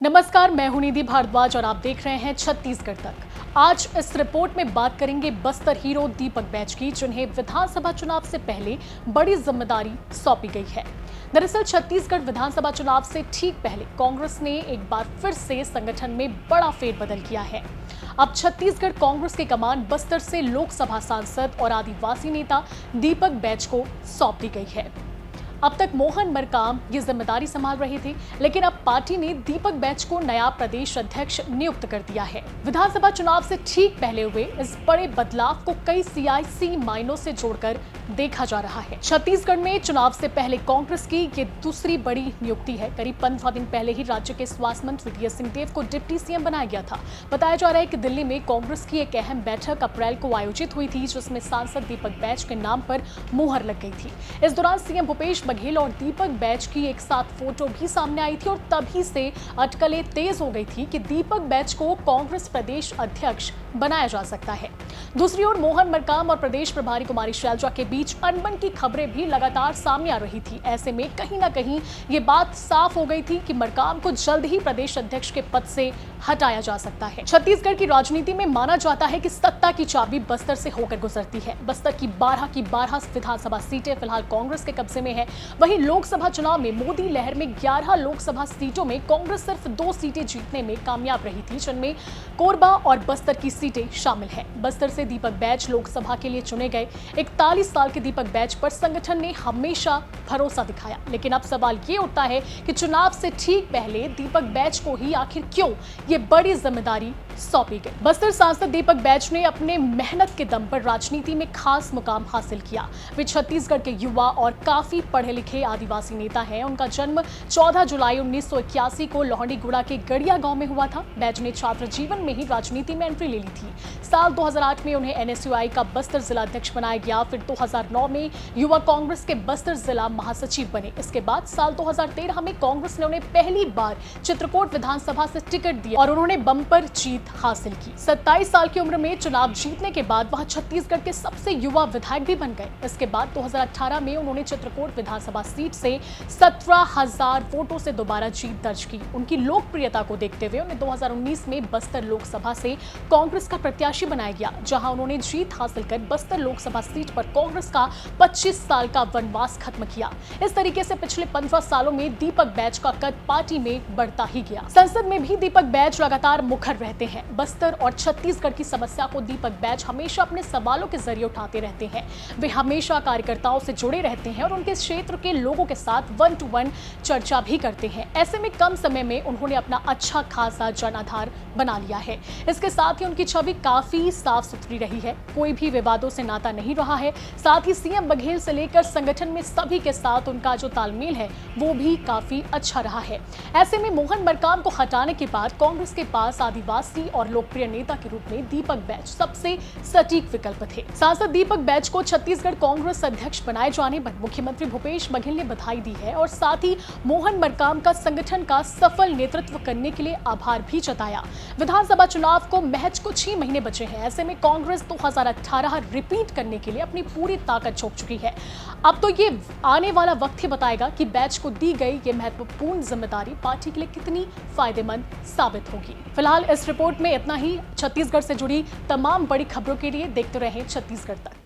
नमस्कार, मैं हूं निधि भारद्वाज और आप देख रहे हैं छत्तीसगढ़ तक। आज इस रिपोर्ट में बात करेंगे बस्तर हीरो दीपक बैज की, जिन्हें विधानसभा चुनाव से पहले बड़ी जिम्मेदारी सौंपी गई है। दरअसल छत्तीसगढ़ विधानसभा चुनाव से ठीक पहले कांग्रेस ने एक बार फिर से संगठन में बड़ा फेरबदल किया है। अब छत्तीसगढ़ कांग्रेस की कमान बस्तर से लोकसभा सांसद और आदिवासी नेता दीपक बैज को सौंप दी गई है। अब तक मोहन मरकाम ये जिम्मेदारी संभाल रहे थे, लेकिन अब पार्टी ने दीपक बैज को नया प्रदेश अध्यक्ष नियुक्त कर दिया है। विधानसभा चुनाव से ठीक पहले हुए इस बड़े बदलाव को कई सियासी मायनों से जोड़कर देखा जा रहा है। छत्तीसगढ़ में चुनाव से पहले कांग्रेस की ये दूसरी बड़ी नियुक्ति है। करीब 15 दिन पहले ही राज्य के स्वास्थ्य मंत्री टीएस सिंहदेव को डिप्टी सीएम बनाया गया था। बताया जा रहा है कि दिल्ली में कांग्रेस की एक अहम बैठक अप्रैल को आयोजित हुई थी, जिसमें सांसद दीपक बैज के नाम पर मुहर लग गई थी। इस दौरान सीएम भूपेश बघेल और दीपक बैज की एक साथ फोटो भी सामने आई थी और तभी से अटकलें तेज हो गई थी कि दीपक बैज को कांग्रेस प्रदेश अध्यक्ष बनाया जा सकता है। दूसरी ओर मोहन मरकाम और प्रदेश प्रभारी कुमारी शैलजा के बीच अनबन की खबरें भी लगातार सामने आ रही थी। ऐसे में कहीं ना कहीं ये बात साफ हो गई थी कि मरकाम को जल्द ही प्रदेश अध्यक्ष के पद से हटाया जा सकता है। छत्तीसगढ़ की राजनीति में माना जाता है कि सत्ता की चाबी बस्तर से होकर गुजरती है। बस्तर की 12 विधानसभा सीटें फिलहाल कांग्रेस के कब्जे में है। वहीं लोकसभा चुनाव में मोदी लहर में 11 लोकसभा सीटों में कांग्रेस सिर्फ 2 सीटें जीतने में कामयाब रही थी, जिनमें कोरबा और बस्तर की सीटें शामिल हैं। बस्तर से दीपक बैज लोकसभा के लिए चुने गए। 41 साल के दीपक बैज पर संगठन ने हमेशा भरोसा दिखाया, लेकिन अब सवाल ये उठता है कि चुनाव से ठीक पहले दीपक बैज को ही आखिर क्यों ये बड़ी जिम्मेदारी सौंपी गई। बस्तर सांसद दीपक बैज ने अपने मेहनत के दम पर राजनीति में खास मुकाम हासिल किया। वे छत्तीसगढ़ के युवा और काफी पढ़े लिखे आदिवासी नेता हैं। उनका जन्म 14 जुलाई 1981 को लोहंडीगुड़ा के गड़िया गांव में हुआ था। बैज ने छात्र जीवन में ही राजनीति में एंट्री ले ली थी। साल 2008 में उन्हें एनएसयूआई का बस्तर जिला अध्यक्ष बनाया गया। फिर 2009 में युवा कांग्रेस के बस्तर जिला महासचिव बने। इसके बाद साल 2013 में कांग्रेस ने उन्हें पहली बार चित्रकोट विधानसभा से टिकट दिया और उन्होंने बम्पर जीत हासिल की। 27 साल की उम्र में चुनाव जीतने के बाद वह छत्तीसगढ़ के सबसे युवा विधायक भी बन गए। इसके बाद 2018 में उन्होंने चित्रकोट विधानसभा सीट से 17,000 वोटों से दोबारा जीत दर्ज की। उनकी लोकप्रियता को देखते हुए उन्हें 2019 में बस्तर लोकसभा से कांग्रेस का प्रत्याशी बनाया गया, जहां उन्होंने जीत हासिल कर बस्तर लोकसभा सीट पर कांग्रेस का 25 साल का वनवास खत्म किया। इस तरीके से पिछले 15 सालों में दीपक बैज का कद पार्टी में बढ़ता ही गया। संसद में भी दीपक बैज लगातार मुखर रहते हैं। बस्तर और छत्तीसगढ़ की समस्या को दीपक बैज हमेशा अपने सवालों के जरिए उठाते रहते हैं। वे हमेशा कार्यकर्ताओं से जुड़े रहते हैं और उनके क्षेत्र के लोगों के साथ 1-to-1 चर्चा भी करते हैं। ऐसे में कम समय में उन्होंने अपना अच्छा खासा जनाधार बना लिया है। इसके साथ ही उनकी छवि काफी साफ सुथरी रही है। कोई भी विवादों से नाता नहीं रहा है। साथ ही सीएम बघेल से लेकर संगठन में सभी के साथ उनका जो तालमेल है वो भी काफी अच्छा रहा है। ऐसे में मोहन मरकाम को हटाने के बाद कांग्रेस के पास आदिवासी और लोकप्रिय नेता के रूप में दीपक बैज सबसे सटीक विकल्प थे। सांसद दीपक बैज को छत्तीसगढ़ कांग्रेस अध्यक्ष बनाए जाने पर मुख्यमंत्री भूपेश बघेल ने बधाई दी है और साथ ही मोहन मरकाम का संगठन का सफल नेतृत्व करने के लिए आभार भी जताया। विधानसभा चुनाव को महज कुछ ही महीने बचे हैं। ऐसे में कांग्रेस 2018 रिपीट करने के लिए अपनी पूरी ताकत झोंक चुकी है। अब तो ये आने वाला वक्त ही बताएगा कि बैज को दी गई ये महत्वपूर्ण जिम्मेदारी पार्टी के लिए कितनी फायदेमंद साबित होगी। फिलहाल इस रिपोर्ट में इतना ही। छत्तीसगढ़ से जुड़ी तमाम बड़ी खबरों के लिए देखते रहें छत्तीसगढ़ तक।